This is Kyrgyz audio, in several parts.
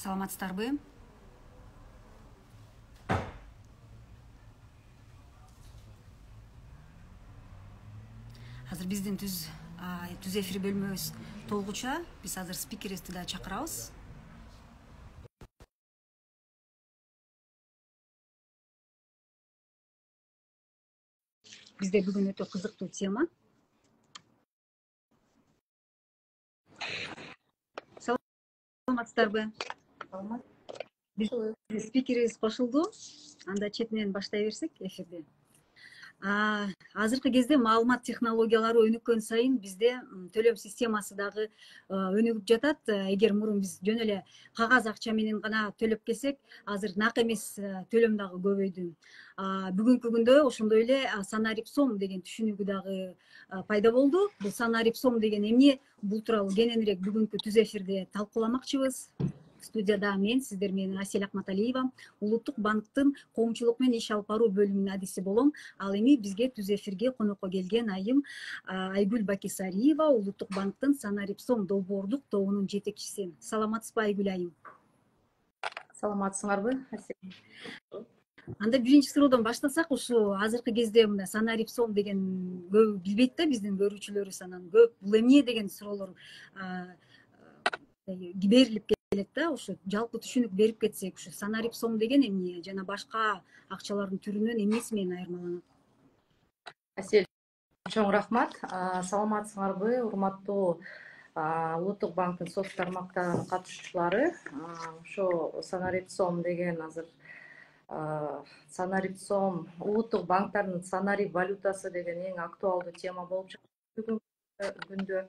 Саламатсыздарбы? Азыр биздин түз эфир бөлмөбүз толгуча. Биз азыр спикерибизди да чакырабыз. Бизде бүгүн өтө кызыктуу тема. Саламатсыздарбы? Биздин спикерибиз кошулду. Анда четинен баштай берсек эфирди. Азыркы кезде маалымат технологиялары өнүккөн сайын бизде төлөм системасы дагы өнүгүп жатат. Эгер мурун биз жөн эле кагаз акча менен гана төлөп келсек, азыр нак эмес төлөм дагы көбөйдү. Бүгүнкү күндө ошондой эле санарип сом деген түшүнүгү дагы пайда болду. Бул санарип сом деген эмне? Бул тууралуу кененирээк бүгүнкү түз эфирде талкууламакчыбыз. Студияда мен, сиздер менен Асель Акматалиева, Улуттук банктын коомчулук менен иш алып баруу бөлүмүнүн адиси болом. Ал эми бизге түз эфирге конокко келген айым Айгүл Бакисариева, Улуттук банктын санарип сом долбоордук тобунун жетекчиси. Саламатсызбы Айгүл айым? Саламатсыңарбы, Асель? Анда биринчи суроодон баштасак, ушу азыркы кезде мына санарип сом деген көп билбейт да биздин көрүүчүлөрүбүз, анан көп бул эмне деген суроолор берилип келет да. Ушу жалпы түшүнүк берип кетсек, ушу санарип сом деген эмне жана башка акчалардын түрүнөн эмнеси менен айырмаланат? Асель, чоң рахмат. Саламатсыңарбы, урматтуу Улуттук банктын соц тармактарынын катышуучулары. Ошо санарип сом деген азыр санарип сом улуттук банктардын санарип валютасы деген эң актуалдуу тема болуп жатат бүгүнкү күндө.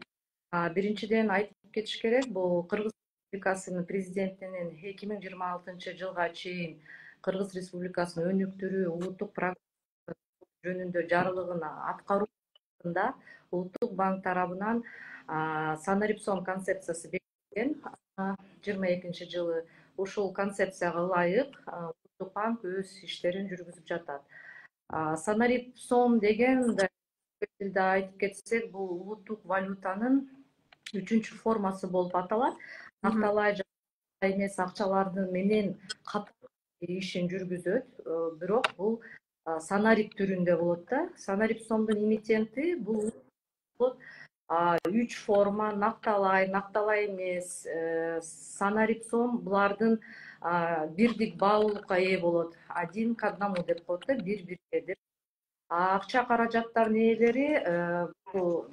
Биринчиден айтып кетиш керек, бул Кыргыз Республикасынын президентинин 2026-жылга чейин Кыргыз Республикасын өнүктүрүү улуттук программасы жөнүндө жарлыгын аткарууда Улуттук банк тарабынан санарип сом концепциясы бекитилген 22-жылы. Ушул концепцияга ылайык Улуттук банк өз иштерин жүргүзүп жатат. Санарип сом деген тилде айтып кетсек, бул улуттук валютанын 3-чү формасы болуп аталат. Накталай эмес акчалардын менен катар ишин жүргүзөт, бирок бул санарип түрүндө болот да. Санарип сомдун эмитенти бул 3 форма: накталай эмес, санарип сом булардын бирдик баалуулукка ээ болот. 1 к 1 деп коет да, бир-бирге деп. Акча каражаттардын ээлери бул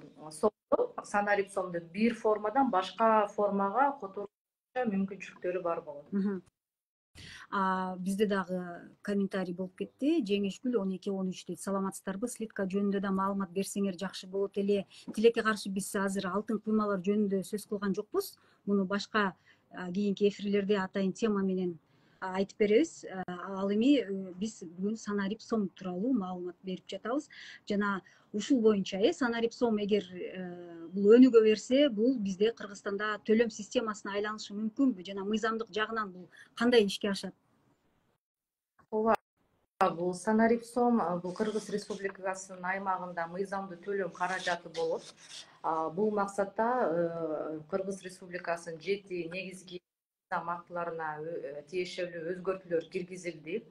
санарип сомду бир формадан башка формага которууга мүмкүнчүлүктөрү бар болот. Бизде дагы комментарий болуп кетти. Жеңишгүл 12-13 дейт. Саламатсыздарбы? Слитка жөнүндө да маалымат берсеңер жакшы болот эле. Тилекке каршы биз азыр алтын куймалар жөнүндө сөз кылган жокпуз. Муну башка кийинки эфирлерде атайын тема менен айтып беребиз. Ал эми биз бүгүн санарип сом тууралуу маалымат берип жатабыз. Жана ушул боюнча санарип сом эгер бул өнүгө берсе, бул бизде Кыргызстанда төлөм системасына айланышы мүмкүнбү? Жана мыйзамдык жагынан бул кандай ишке ашат? Ооба, бул санарип сом бул Кыргыз Республикасынын аймагында мыйзамдуу төлөм каражаты болот. Бул максатта Кыргыз Республикасынын 7 негизги мыйзам актыларына тиешелүү өзгөртүүлөр киргизилди.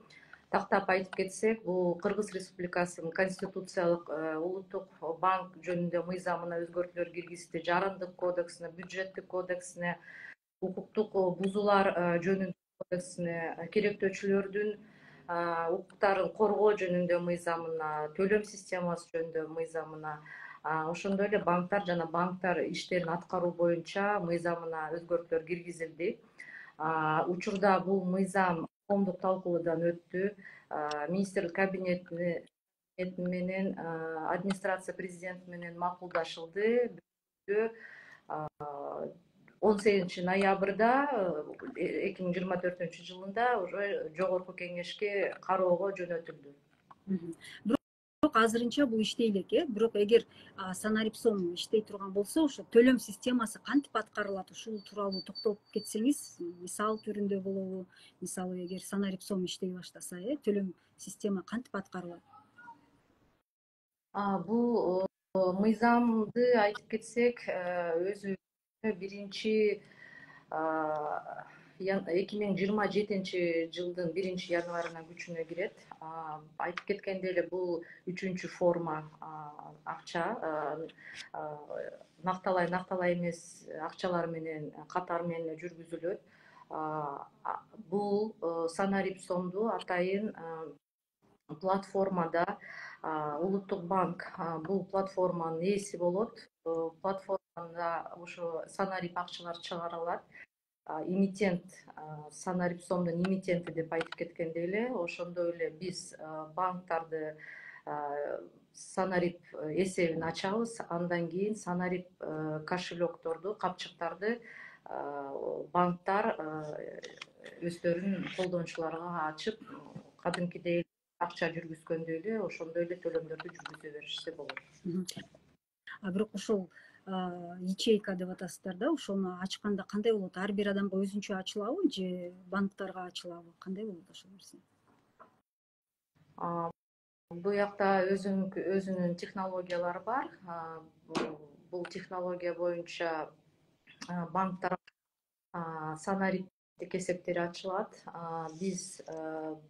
Тактап айтып кетсек, бул Кыргыз Республикасынын конституциялык улуттук банк жөнүндө мыйзамына өзгөртүүлөр киргизди, жарандык кодексине, бюджеттик кодексине, укуктук бузуулар жөнүндө кодексине, керектөөчүлөрдүн укуктарын коргоо жөнүндө мыйзамына, төлөм системасы жөнүндө мыйзамына, ошондой эле банктар жана банктар иштерин аткаруу боюнча мыйзамына өзгөртүүлөр киргизилди. Учурда бул мыйзам коомдук талкуулоодан өттү. Министрлик кабинети менен администрация президенти менен макулдашылды. 18-ноябрда 2024-жылында уже жогорку кеңешке кароого жөнөтүлдү. Бирок азырынча бул иштей элек, бирок эгер санарип сом иштей турган болсо, ошо төлөм системасы кантип аткарылат? Ушул тууралуу токтолуп кетсеңиз, мисал түрүндө болобу? Мисалы, эгер санарип сом иштей баштаса, төлөм система кантип аткарылат? Бул мыйзамды айтып кетсек, өзү биринчи 2027 жылдын 1 январына күчүнө кирет. Айтып кеткендей эле бул үчүнчү форма акча, накталай эмес акчалар менен катар менен жүргүзүлөт. Бул Санарип сомду атайын платформада Улуттук банк бул платформанын ээси болот. Платформада ошо Санарип акчалар чыгарылат. Эмитент, Санарип сомдун эмитенти деп айтып кеткендей эле, ошондой эле биз банктарды Санарип эсебин ачабыз. Андан кийин Санарип кошелёкторду, капчыктарды банктар өздөрүнүн колдонуучуларга ачып, кадимкидей акча жүргүзгөндөй эле ошондой эле төлөмдөрдү жүргүзө беришсе болот. Бирок ошол ячейка деп атасыздар да, ошону ачканда кандай болот? Ар бир адамга өзүнчө ачылабы же банктарга ачылабы? Кандай болот ошол нерсе? Буякта өзүнүн технологиялары бар. Бул технология боюнча банктар Санариптик эсептери ачылат. Биз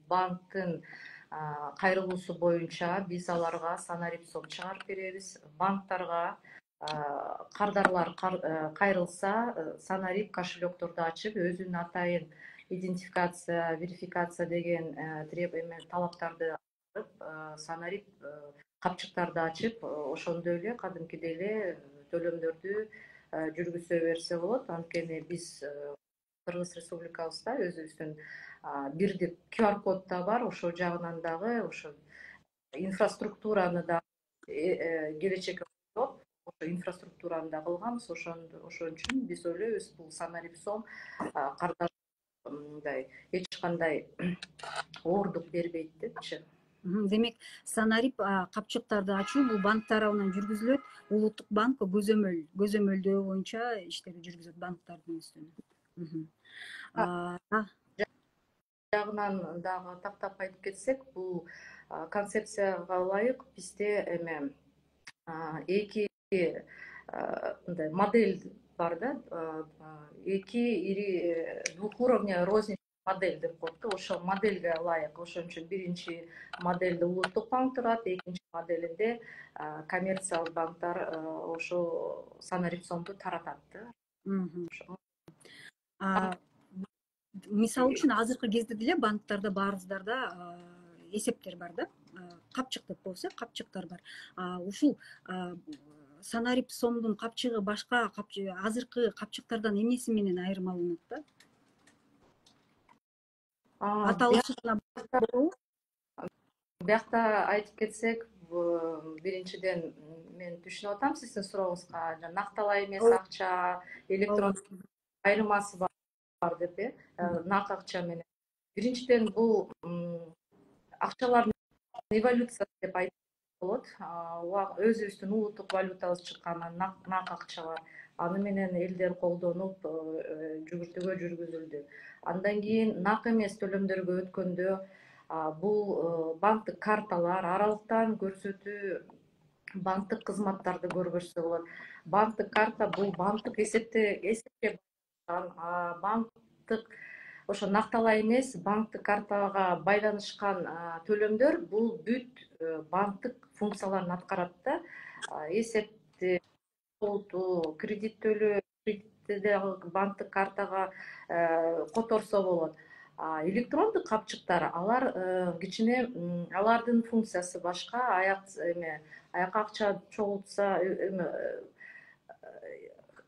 банктын кайрылуусу боюнча биз аларга Санарип сом чыгарып беребиз. Банктарга кардарлар кайрылса, Санарип кошелёкторду ачып, өзүнүн атайын идентификация, верификация деген талаптарды алып, Санарип капчыктарды ачып, ошондой эле кадимкидей эле төлөмдөрдү жүргүзө берсе болот. Анткени биз Кыргыз Республикабызда өзүбүздүн бирдик QR код да бар. Ошол жагынан дагы ошо инфраструктураны да келечекке коюп, ошо инфраструктураны да кылганбыз. Ошон үчүн биз ойлойбуз, бул Санарип сом кардаш мындай эч кандай оорундук бербейт депчи. Демек, Санарип капчыктарды ачуу бул банк тарабынан жүргүзүлөт. Улуттук банк көзөмөлдөө боюнча иштерди жүргүзөт банктардын үстүнө. Жагынан дагы тактап айтып кетсек, бул концепцияга ылайык бизде эки мындай модель бар да, эки ири двухуровневый розничный модель деп коет да. Ошол модельге ылайык. Ошон үчүн биринчи модельде Улуттук банк турат, экинчи моделинде коммерциялык банктар ошо Санарип сомду таратат да. Мисалы үчүн азыркы кезде деле банктарда баарыбыздарда эсептер бар да, капчык деп коебуз, капчыктар бар. Ушул Санарип сомдун капчыгы башка азыркы капчыктардан эмнеси менен айырмаланат да? Аталышы Биякта айтып кетсек, биринчиден мен түшүнүп атам сиздин сурооңузга. Накталай эмес акча, электрон айырмасы бар деп, нак акча менен. Биринчиден бул акчалардын эволюциясы деп айтып болот. Өзүбүздүн улуттук валютабыз чыккан, нак акча бар. Аны менен элдер колдонуп, жүгүртүүгө жүргүзүлдү. Андан кийин нак эмес төлөмдөргө өткөндө бул банктык карталар, аралыктан көрсөтүү банктык кызматтарды көргөзсө болот. Банктык карта бул банктык эсепке банктык ошо накталай эмес банктык картага байланышкан төлөмдөр бул бүт банктык функцияларын аткарат да. Эсепти чогултуу, кредит төлөө, кредитти дагы банктык картага которсо болот. Электрондук капчыктар, алар кичине алардын функциясы башка. Аякка акча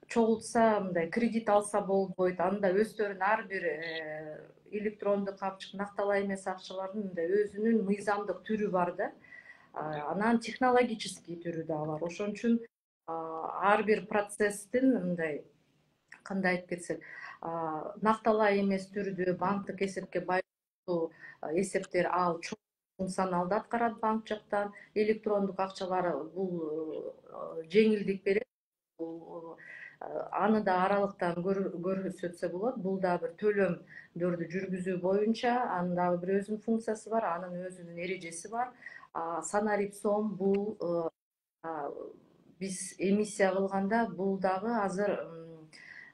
чогултса, мындай кредит алса болбойт. Анда өздөрүнүн ар бир электрондук капчык, накталай эмес акчалардын мындай өзүнүн мыйзамдык түрү бар да. Анан технологический түрү да бар. Ошон үчүн ар бир процесстин мындай, кандай айтып кетсек, накталай эмес түрдө банктык эсепке байланыштуу эсептер ал чоң функционалды аткарат банк жактан. Электрондук акчалар бул жеңилдик берет. Аны да аралыктан көрсөтсө болот. Бул дагы бир төлөмдөрдү жүргүзүү боюнча анын дагы бир өзүнүн функциясы бар, анын өзүнүн эрежеси бар. Санарип сом бул биз эмиссия кылганда бул дагы азыр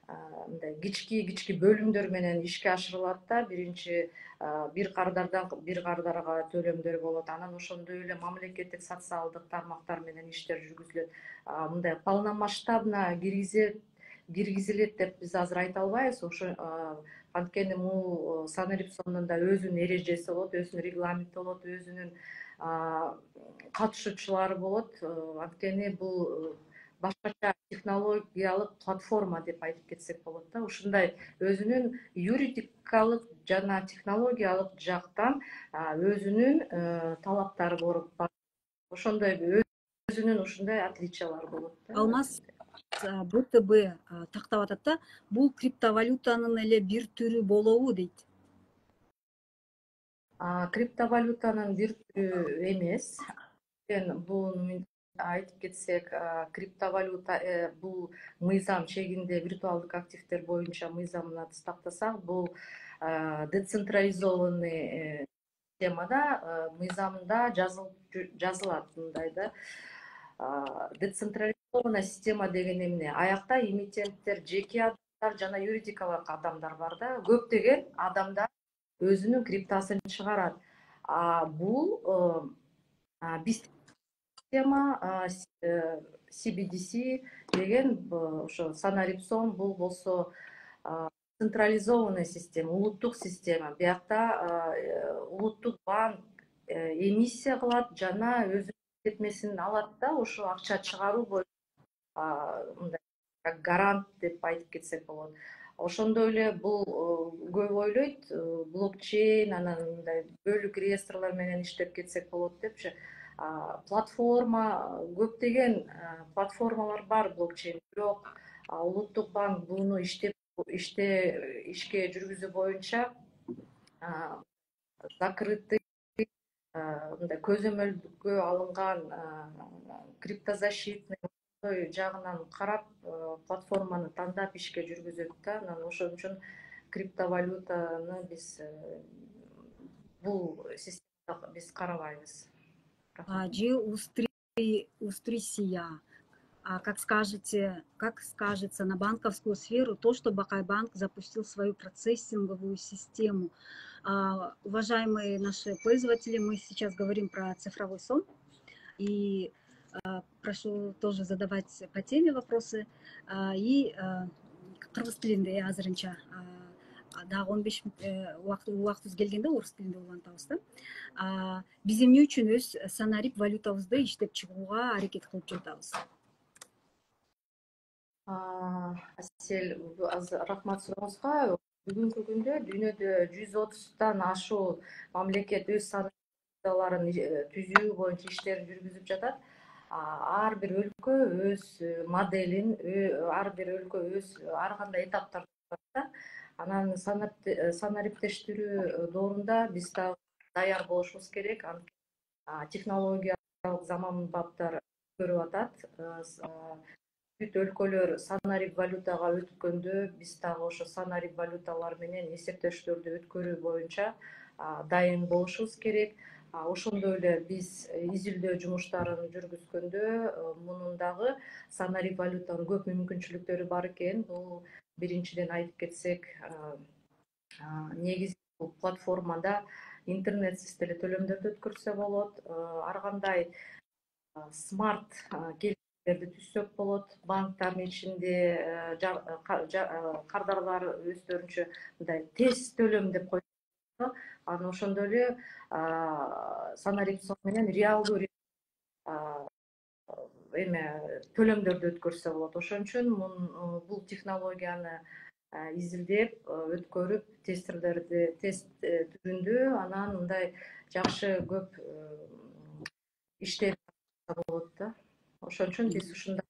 мындай кички бөлүмдөр менен ишке ашырылат да. Биринчи бир кардарга төлөмдөр болот. Анан ошондой эле мамлекеттик социалдык тармактар менен иштер жүргүзүлөт. Мындай полномасштабно киргизилет деп биз азыр айта албайбыз. Ошо анткени бул санарип да өзүнүн эрежеси болот, өзүнүн регламенти болот, өзүнүн катышуучулары болот. Анткени бул башкача технологиялык платформа деп айтып кетсек болот да. Ушундай өзүнүн юридикалык жана технологиялык жактан өзүнүн талаптары бар. Ошондой өзүнүн ушундай отличиялары болот да. Алмаз БТБ тактап атат да, бул криптовалютанын эле бир түрү болобу дейт. Криптовалютанын бир түрү эмес. Буну айтып кетсек, криптовалюта бул мыйзам чегинде виртуалдык активдер боюнча мыйзамын тактасак, бул децентрализованный системада мыйзамында жазылат мындай да. Децентрализованная система деген эмне? Аякта эмитенттер, жеке адамдар жана юридикалык адамдар бар да. Көптөгөн адамдар өзүнүн криптосын чыгарат. Бул биз система CBDC деген ошо санарипсон, бул болсо централизованный система, улуттук система. Биякта улуттук банк эмиссия кылат жана өзүнүн кетмесин алат да, ошо акча чыгаруу боюнча мындай как гарант деп айтып кетсек болот. Ошондой эле бул көп ойлойт блокчейн, анан мындай бөлүк реестрлер менен иштеп кетсек болот депчи. Платформа, көптөгөн платформалар бар блокчейн, бирок улуттук банк буну ишке жүргүзүү боюнча закрытый мындай көзөмөлгө алынган криптозащитный жагынан карап платформаны тандап ишке жүргүзөт да. Анан ошон үчүн криптовалютаны биз бул системада биз карабайбыз. Же устрисия. Как скажется на банковскую сферу то, что Бакай-банк запустил свою процессинговую систему. Уважаемые наши пользователи, мы сейчас говорим про цифровой сон. И прошу тоже задавать по теме вопросы. И кыргыз тилинде азырынча дагы 15 убактыбыз келгенде орус тилинде улантабыз да. Биз эмне үчүн өз санарип валютабызды иштеп чыгууга аракет кылып жатабыз? Асель, рахмат сурооңузга. Бүгүнкү күндө дүйнөдө 130 ашуу мамлекет өз санарипталарын түзүү боюнча иштерин жүргүзүп жатат. Ар бир өлкө өз моделин, ар бир өлкө өз ар кандай этаптарда бар да. Анан санариптештирүү доорунда биз да даяр болушубуз керек. Технологиялык заманбаптар өзгөрүп атат. Бүт өлкөлөр санарип валютага өткөндө биз дагы ошо санарип валюталар менен эсептештөрдү өткөрүү боюнча дайын болушубуз керек. Ошондой эле биз изилдөө жумуштарын жүргүзгөндө мунун дагы санарип валютанын көп мүмкүнчүлүктөрү бар экен. Бул биринчиден айтып кетсек, негизи бул платформада интернетсиз деле төлөмдөрдү өткөрсө болот. Ар кандай смарт түзсөк болот. Банктардын ичинде кардарлар өздөрүнчө мындай тез төлөм деп коет. Анан ошондой эле санарипсон менен реалдуу төлөмдөрдү өткөрсө болот. Ошон үчүн бул технологияны изилдеп, өткөрүп, тест түрүндө анан мындай жакшы көп иштеп болот да. Ошон үчүн биз ушундай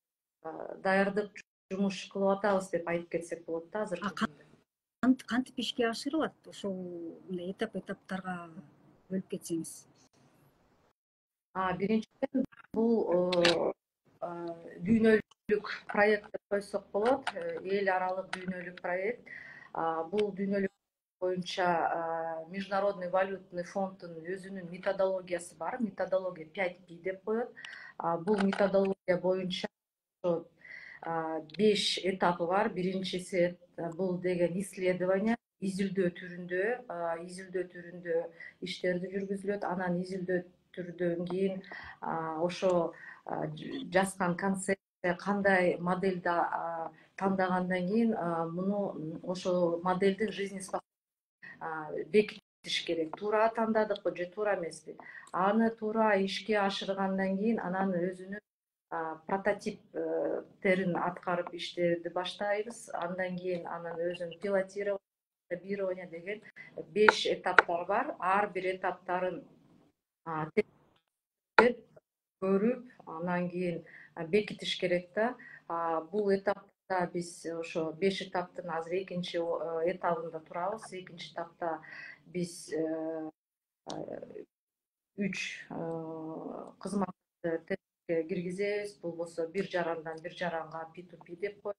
даярдык жумуш кылып атабыз деп айтып кетсек болот да азыркы күндө. Кантип ишке ашырылат? Ошол мындай этаптарга бөлүп кетсеңиз. Биринчиден бул дүйнөлүк проект деп койсок болот. Эл аралык дүйнөлүк проект. Бул дүйнөлүк боюнча Международный валютный фонддун өзүнүн методологиясы бар. Методология 5P деп коет. Бул методология боюнча 5 этапы бар. Биринчиси бул деген исследование, изилдөө түрүндө иштерди жүргүзүлөт. Анан изилдөөдөн кийин ошо жазган концепция кандай модельди таңдагандан кийин муну ошо модельдин бекитиш керек. Туура тандадыкпы же туура эмеспи? Аны туура ишке ашыргандан кийин анан өзүнүн прототиптерин аткарып иштерди баштайбыз. Андан кийин анан өзүн пилотирование деген 5 этаптар бар. Ар бир этаптарын көрүп, анан кийин бекитиш керек да. Бул этапта биз ошо 5 этаптын азыр экинчи этабында турабыз. Экинчи этапта биз 3 кызматты тестке киргизебиз. Болбосо бир жарандан бир жаранга P2P деп коет.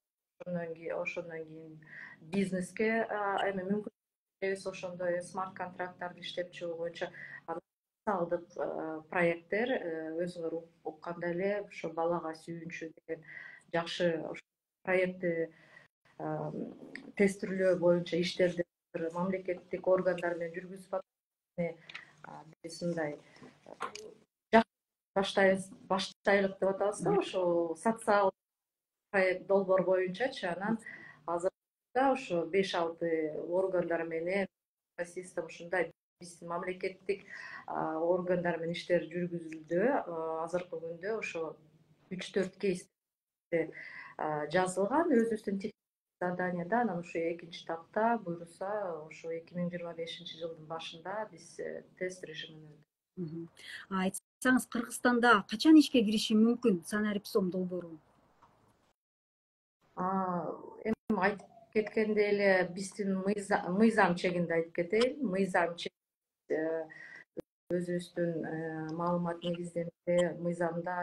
Ошондон кийин бизнеске эми мүмкүнчүлүк беребиз. Ошондой смарт контракттарды иштеп чыгуу боюнча социалдык проекттер, өзүңөр уккандай эле ошо балага сүйүүнчү деген жакшы проектти тестирлөө боюнча иштерди мамлекеттик органдар менен жүргүзүп атат. Биз мындай баштайлык деп атабыз да, ошо социалдык проект долбоор боюнчачы. Анан азырда ошо 5-6 органдар менен система ушундай биздин мамлекеттик органдар менен иштер жүргүзүлдү. Азыркы күндө ошо 3-4 кейс жазылган өзүбүздүн заданияда. Анан ошо экинчи этапта буюрса ошо 2025-жылдын башында биз тест режимине айтсаңыз, Кыргызстанда качан ишке кириши мүмкүн Санарип-Сом долбоору? Эми айтып кеткендей эле биздин мыйзам чегинде айтып кетейин. Мыйзам өзүбүздүн маалымат негизинде мыйзамда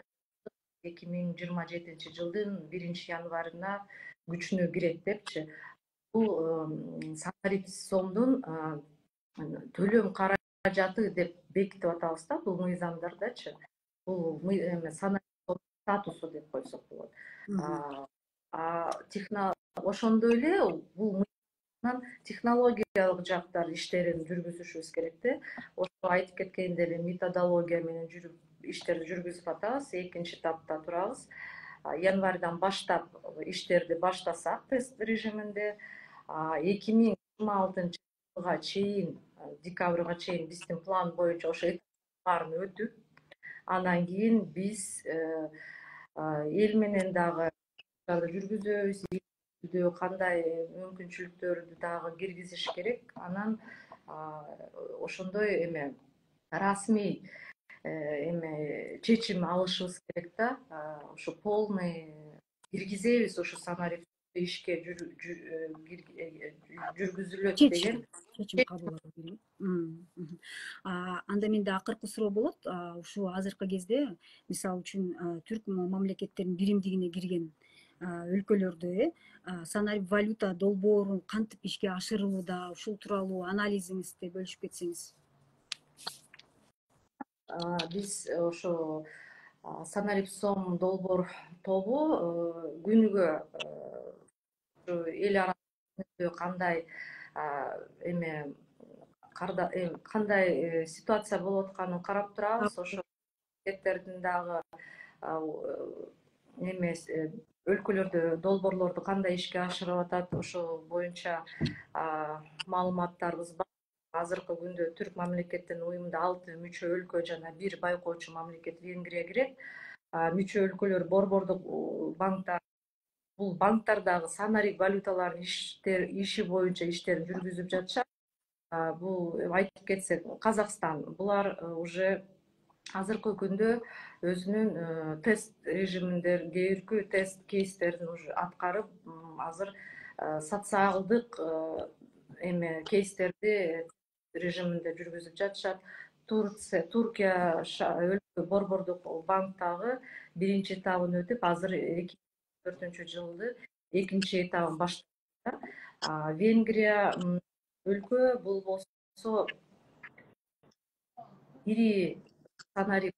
2027-жылдын 1-январына күчүнө кирет депчи. Бул Санарип-Сомдун төлөм каражаты деп бекитип атабыз да, бул мыйзамдардачы. Бул Санарип-Сом статусу деп койсок болот. Ошондой эле бул технологиялык жактар иштерин жүргүзүшүбүз керек да. Ошо айтып кеткендей эле методология менен иштерди жүргүзүп атабыз. Экинчи этапта турабыз. Январдан баштап иштерди баштасак тест режиминде 2026-жылга чейин, декабрга чейин биздин план боюнча ошо баарын өтүп, андан кийин биз эл менен дагы жүргүзөбүз. Кандай мүмкүнчүлүктөрдү дагы киргизиш керек. Анан ошондой расмий чечим алышыбыз керек да. Ошо полный киргизебиз, ошо Санарип ишке жүргүзүлөт деген чечим кабыл алуу керек. Анда менде акыркы суроо болот. Ушул азыркы кезде мисалы үчүн түрк мамлекеттеринин биримдигине кирген өлкөлөрдө Санарип валюта долбоору кантип ишке ашырылууда, ушул тууралуу анализиңизди бөлүшүп кетсеңиз. Биз ошо Санарип-Сом долбоор тобу күнүгө эл арасында кандай ситуация болуп атканын карап турабыз. Ошо мамлекеттердин дагы өлкөлөрдө долбоорлорду кандай ишке ашырып атат, ошол боюнча маалыматтарыбыз бар. Азыркы күндө түрк мамлекеттин уюмда 6 мүчө өлкө жана 1 байкоочу мамлекет Венгрия кирет. Мүчө өлкөлөр борбордук банктар, бул банктар дагы Санарип валюталарынын иши боюнча иштерин жүргүзүп жатышат. Бул айтып кетсек, Казакстан, булар уже азыркы күндө өзүнүн тест режиминде кээ тест кейстерин уже аткарып, азыр социалдык кейстерди режиминде жүргүзүп жатышат. Туркия борбордук банктагы 1-чи этабын өтүп, азыр 2024-жылды 2-чи этабын баштады. Венгрия өлкө бул болсо ири Санарип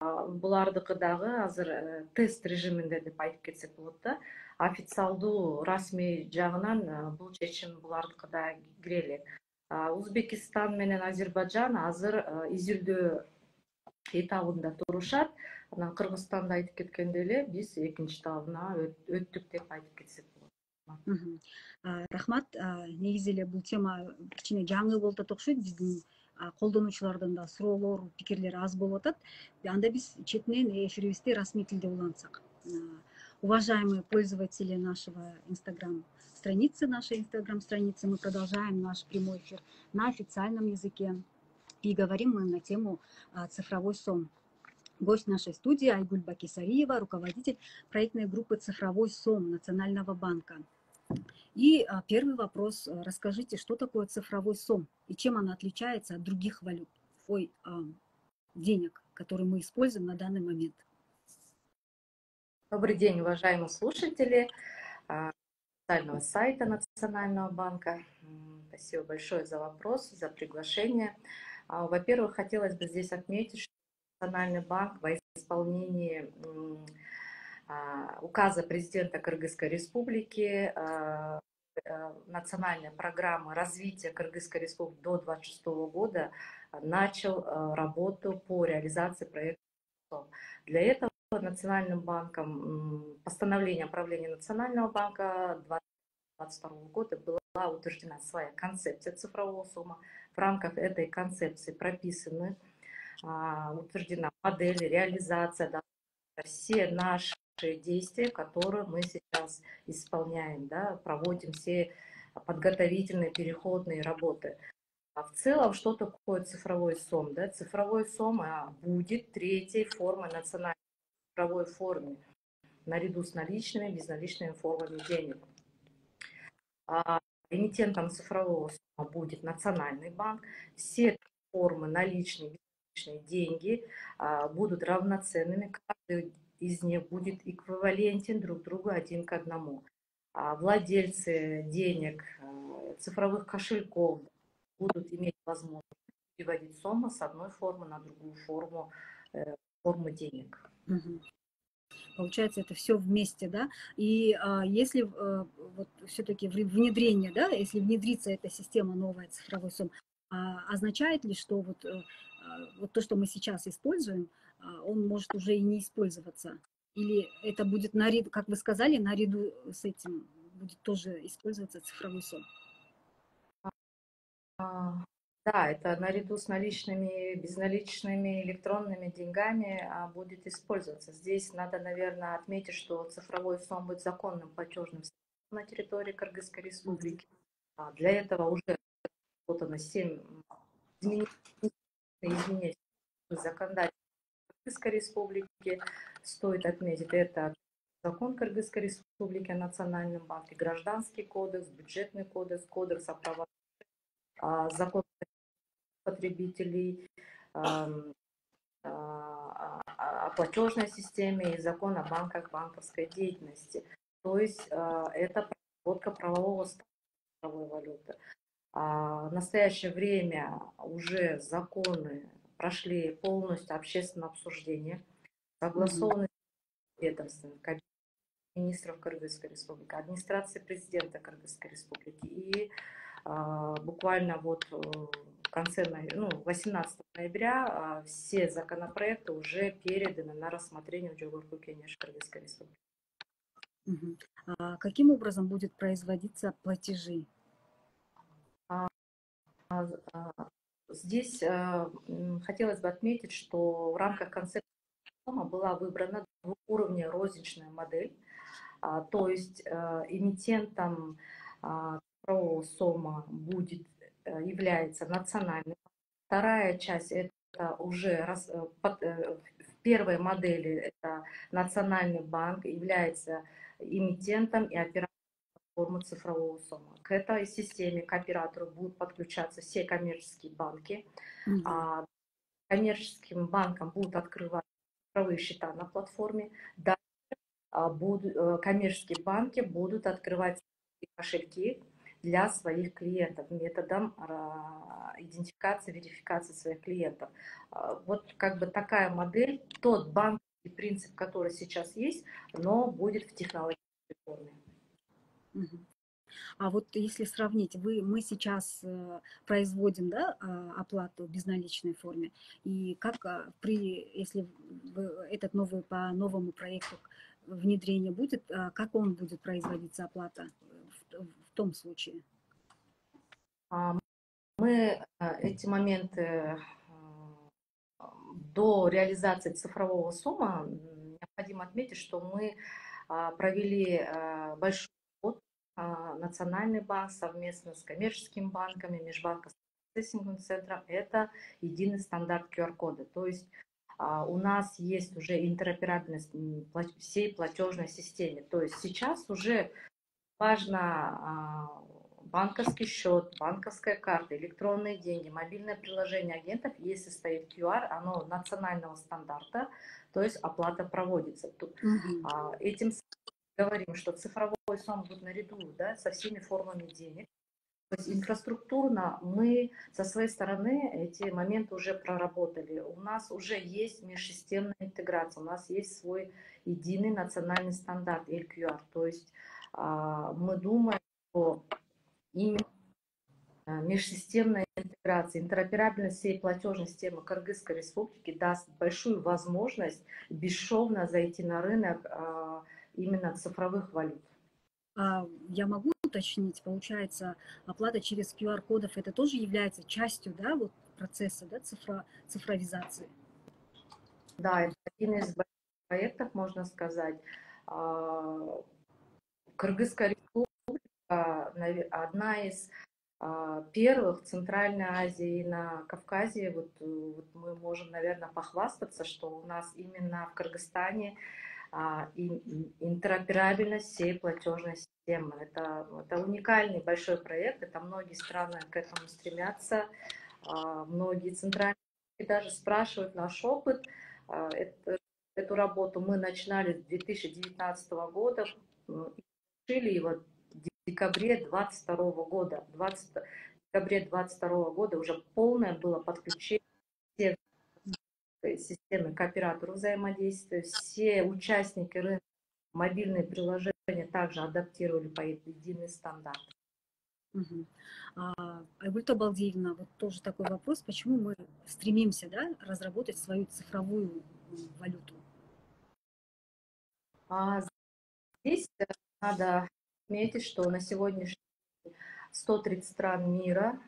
булардыкы дагы азыр тест режиминде деп айтып кетсек болот да. Официалдуу расмий жагынан бул чечим булардыкы да кире элек. Узбекистан менен Азербайджан азыр изилдөө этабында турушат. Анан Кыргызстанды айтып кеткендей эле биз экинчи этабына өттүк деп айтып кетсек болот. Рахмат. Негизи эле бул тема кичине жаңы болуп атат окшойт. Биздин колдонуучулардан да суроолор, пикирлер аз болуп атат. Анда биз четинен эфирибизди расмий тилде улантсак. Уважаемые пользователи нашего нашей инстаграм-страницы, мы продолжаем наш прямой эфир на официальном языке. И говорим мы на тему цифровой СОМ. Гость нашей студии Айгуль Бакисариева, руководитель проектной группы «Цифровой СОМ» Национального банка. И первый вопрос. Расскажите, что такое цифровой СОМ и чем она отличается от других валют, денег, которые мы используем на данный момент? Добрый день, уважаемые слушатели официального сайта Национального банка. Спасибо большое за вопрос, за приглашение. Во-первых, хотелось бы здесь отметить, что Национальный банк во исполнении указа президента Кыргызской Республики, национальной программы развития Кыргызской Республики до 2026 года начал работу по реализации проекта. Для этого Национальным банком, постановлением правления Национального банка 2022 года была утверждена своя концепция цифрового СОМа. В рамках этой концепции прописаны, утверждена модель, реализация, да, все наши действия, которые мы сейчас исполняем, да, проводим все подготовительные, переходные работы. В целом, что такое цифровой СОМ? Да? Цифровой СОМ будет третьей формой национальной цифровой формы, наряду с наличными, безналичными формами денег. Эмитентом цифрового СОМа будет Национальный банк. Все формы наличные, безналичные деньги будут равноценными. Каждый из них будет эквивалентен друг другу один к одному. Владельцы денег, цифровых кошельков будут иметь возможность переводить СОМы с одной формы на другую форму денег. Получается, это все вместе, да? И если вот все-таки внедрение, да, если внедрится эта система новая цифровой СОМ, означает ли, что вот то, что мы сейчас используем, он может уже и не использоваться? Или это будет наряду, как вы сказали, наряду с этим будет тоже использоваться цифровой СОМ? Да, это наряду с наличными, безналичными электронными деньгами будет использоваться. Здесь надо, наверное, отметить, что цифровой СОМ будет законным платежным средством на территории Кыргызской Республики. Для этого уже разработано 7 изменений законодательства Кыргызской Республики. Стоит отметить, это закон Кыргызской Республики о Национальном банке, Гражданский кодекс, Бюджетный кодекс, Кодекс о правах, закон потребителей, о платежной системе и закон о банках, банковской деятельности. То есть это проработка правового статуса цифровой валюты. В настоящее время уже законы прошли полностью общественное обсуждение, согласованы с ведомствами, Кабинетом министров Кыргызской Республики, администрации президента Кыргызской Республики. И буквально вот в конце, 18 ноября все законопроекты уже переданы на рассмотрение в Жогорку Кенеш Кыргызской Республики. Каким образом будет производиться платежи? Здесь хотелось бы отметить, что в рамках концепции была выбрана двухуровневая розничная модель, то есть эмитентом цифрового СОМа является Национальный банк. Вторая часть это уже в первой модели это Национальный банк является эмитентом и оператором формы цифрового СОМа. К этой системе, к оператору будут подключаться все коммерческие банки. Коммерческим банкам будут открывать цифровые счета на платформе. Дальше коммерческие банки будут открывать кошельки для своих клиентов методом идентификации, верификации своих клиентов. Вот как бы такая модель, тот банковский принцип, который сейчас есть, но будет в технологической форме. Мгм. А вот если сравнить, мы сейчас производим, да, оплату в безналичной форме, и как если этот новый по новому проекту внедрение будет, как он будет производиться оплата в том случае? Мы эти моменты до реализации цифрового СОМа необходимо отметить, что мы провели большой работу, Национальный банк совместно с коммерческими банками, межбанковским процессинговым центром. Это единый стандарт QR-кода. То есть у нас есть уже интероперабельность всей платежной системе. То есть сейчас уже важно банковский счет, банковская карта, электронные деньги, мобильное приложение агентов, если стоит QR, оно национального стандарта, то есть оплата проводится. Этим говорим, что цифровой СОМ будет наряду, да, со всеми формами денег. То есть инфраструктурно мы со своей стороны эти моменты уже проработали. У нас уже есть межсистемная интеграция, у нас есть свой единый национальный стандарт LQR. То есть мы думаем, что именно межсистемная интеграция, интероперабельность всей платежной системы Кыргызской Республики даст большую возможность бесшовно зайти на рынок именно цифровых валют. Я могу уточнить, получается, оплата через QR-кодов, это тоже является частью, да, вот процесса, да, цифровизации? Да, это один из больших проектов, можно сказать. Кыргызская Республика одна из первых в Центральной Азии и на Кавказе. Вот мы можем, наверное, похвастаться, что у нас именно в Кыргызстане интероперабельность всей платежной системы. Это уникальный большой проект, это многие страны к этому стремятся, многие центральные даже спрашивают наш опыт. Эту работу мы начинали с 2019 года и решили его в декабре 2022 года. В декабре 2022 года уже полное было подключение всех системы к оператору взаимодействия, все участники рынка, мобильные приложения также адаптировали по единый стандарт. Айгуль Табалдиевна, вот тоже такой вопрос, почему мы стремимся, да, разработать свою цифровую валюту? Здесь надо отметить, что на сегодняшний день 130 стран мира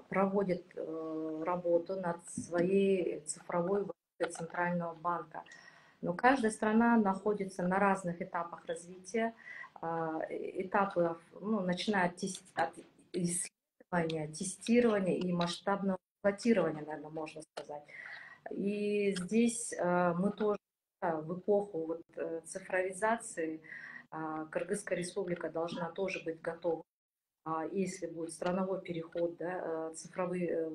проводят работу над своей цифровой валютой Центрального банка. Но каждая страна находится на разных этапах развития. Этапы, начиная от исследования, тестирования и масштабного пилотирования, наверное, можно сказать. И здесь мы тоже в эпоху цифровизации Кыргызская республика должна тоже быть готова. Если будет страновой переход, да,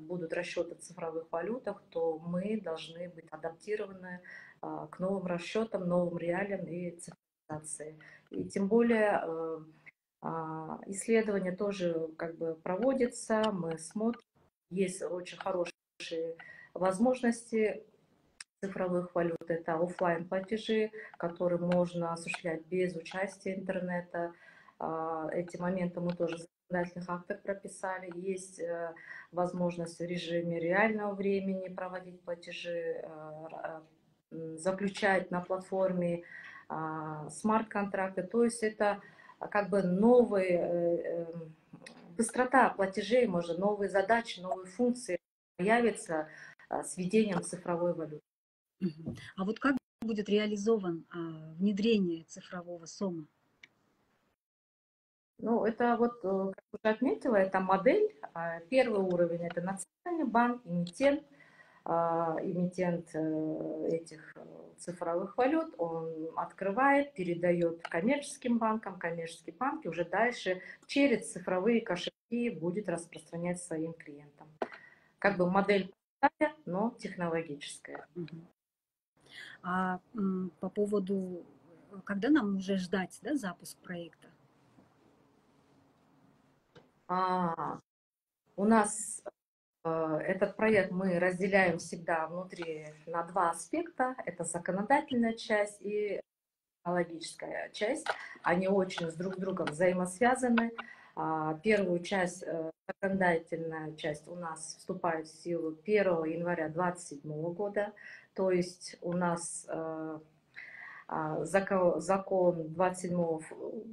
будут расчеты в цифровых валютах, то мы должны быть адаптированы к новым расчетам, новым реалиям и цифровизации. И тем более исследования тоже как бы проводятся, мы смотрим, есть очень хорошие возможности цифровых валют. Это офлайн платежи, которые можно осуществлять без участия интернета. Эти моменты мы тоже в законодательных актах прописали. Есть возможность в режиме реального времени проводить платежи, заключать на платформе смарт-контракты. То есть это как бы новые быстрота платежей, может, новые задачи, новые функции появятся с введением цифровой валюты. А вот как будет реализован внедрение цифрового СОМа? Ну, это вот, как уже отметила, это модель. Первый уровень – это национальный банк, эмитент этих цифровых валют. Он открывает, передает коммерческим банкам, коммерческие банки уже дальше через цифровые кошельки будет распространять своим клиентам. Как бы модель простая, но технологическая. А по поводу, когда нам уже ждать, да, запуск проекта? А, У нас этот проект мы разделяем всегда внутри на два аспекта. Это законодательная часть и технологическая часть. Они очень с друг с другом взаимосвязаны. Первую часть, законодательная часть у нас вступает в силу 1 января 2027 года. То есть у нас закон в 27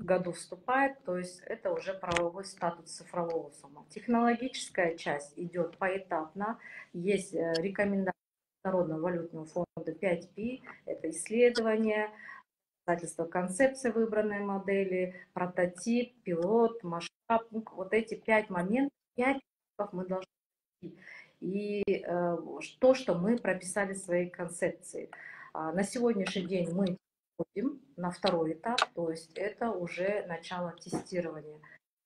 году вступает, то есть это уже правовой статус цифрового сума. Технологическая часть идет поэтапно. Есть рекомендации Международного валютного фонда 5P, это исследование, доказательство концепции выбранной модели, прототип, пилот, масштаб. Вот эти 5 моментов, 5 мы должны пройти. И то, что мы прописали в своей концепции. На сегодняшний день мы входим на второй этап, то есть это уже начало тестирования.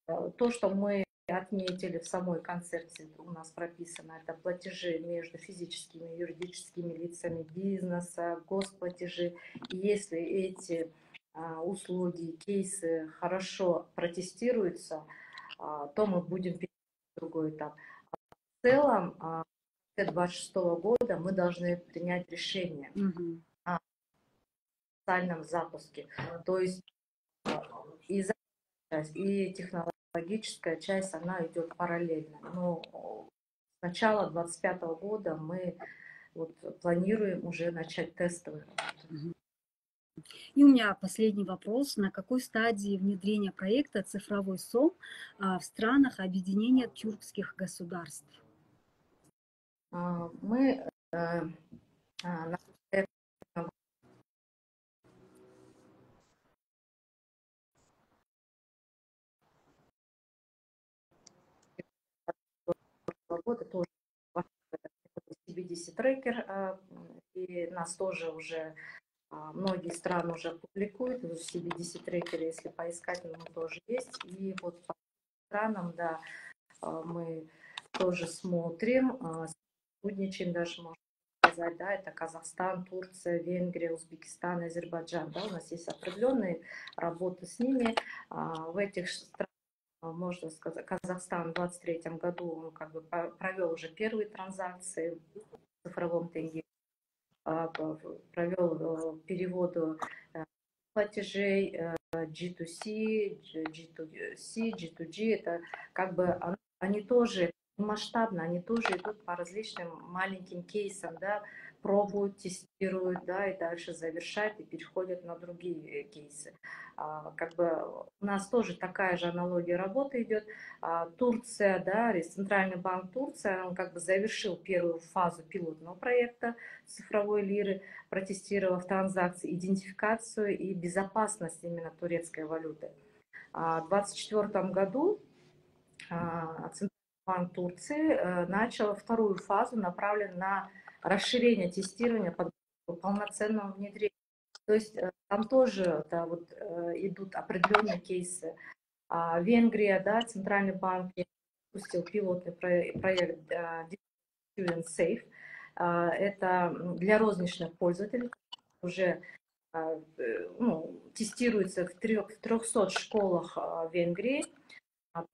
То, что мы отметили в самой концепции, у нас прописано, это платежи между физическими и юридическими лицами бизнеса, госплатежи. И если эти услуги, кейсы хорошо протестируются, то мы будем перейти в другой этап. В целом, в 2026 года мы должны принять решение о официальном запуске. То есть и часть, и технологическая часть, она идет параллельно. Но с начала 2025 года мы вот планируем уже начать тестовые работы. И у меня последний вопрос. На какой стадии внедрения проекта «Цифровой СОМ» в странах объединения тюркских государств? Мы на года тоже CBDC трекер, и нас тоже уже многие страны уже публикуют в CBDC трекере, если поискать, он тоже есть. И вот по странам, да, мы тоже смотрим, сотрудничаем, даже можно сказать, да, это Казахстан, Турция, Венгрия, Узбекистан, Азербайджан, да, у нас есть определенные работы с ними. В этих странах, можно сказать, Казахстан в 2023 году он как бы провел уже первые транзакции в цифровом тенге, провел переводы платежей G2C, G2C, G2G, это как бы они тоже масштабно, они тоже идут по различным маленьким кейсам, да, пробуют, тестируют, да, и дальше завершают и переходят на другие кейсы. Как бы у нас тоже такая же аналогия работы идет. Турция, да, Центральный банк Турции, он как бы завершил первую фазу пилотного проекта цифровой лиры, протестировав транзакции, идентификацию и безопасность именно турецкой валюты. В 2024 году Центральный банк Турции начал вторую фазу, направленную на расширение тестирования под полноценного внедрения. То есть там тоже да, вот, идут определенные кейсы. Венгрия, да, Центральный банк запустил пилотный проект Student Safe. Это для розничных пользователей, уже тестируется в 300 школах Венгрии.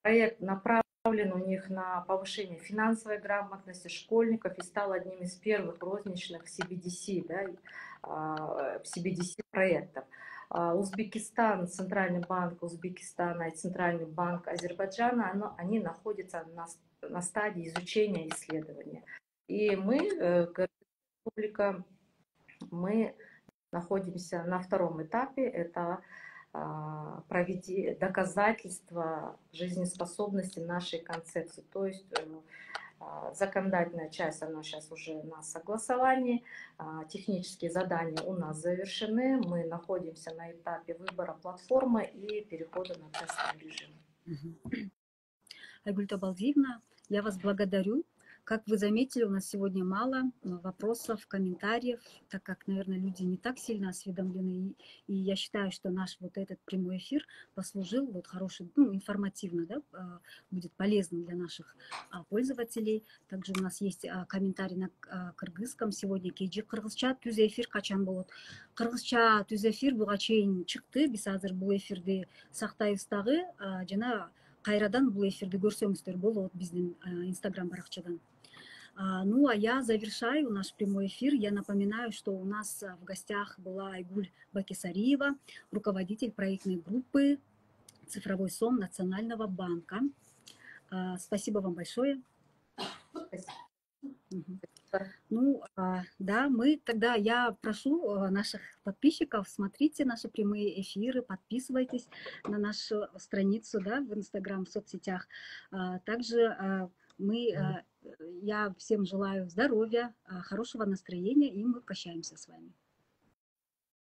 Проект направлен у них на повышение финансовой грамотности школьников и стал одним из первых розничных CBDC, да, CBDC проектов. Узбекистан, Центральный банк Узбекистана и Центральный банк Азербайджана, они находятся на стадии изучения и исследования. И мы, как республика, мы находимся на втором этапе, это доказательства жизнеспособности нашей концепции. То есть законодательная часть, она сейчас уже на согласовании, технические задания у нас завершены, мы находимся на этапе выбора платформы и перехода на тестовый режим. Айгуль Табалдиевна, я вас благодарю. Как вы заметили, у нас сегодня мало вопросов, комментариев, так как, наверное, люди не так сильно осведомлены. И я считаю, что наш вот этот прямой эфир послужил вот хороший, информативно, да, будет полезным для наших пользователей. Также у нас есть комментарий на кыргызском сегодня. Кейджи кыргызча түз эфир качан болот. Кыргызча түз эфир буга чейин чыкты. Биз азыр бул эфирди сактайбыз дагы жана кайрадан бул эфирди көрсөңүздөр болот биздин инстаграм баракчадан. Ну, а я завершаю наш прямой эфир. Я напоминаю, что у нас в гостях была Айгуль Бакесариева, руководитель проектной группы «Цифровой сон» Национального банка. Спасибо вам большое. Ну, да, я прошу наших подписчиков, смотрите наши прямые эфиры, подписывайтесь на нашу страницу, да, в Инстаграм, в соцсетях. Также я всем желаю здоровья, хорошего настроения, и мы прощаемся с вами.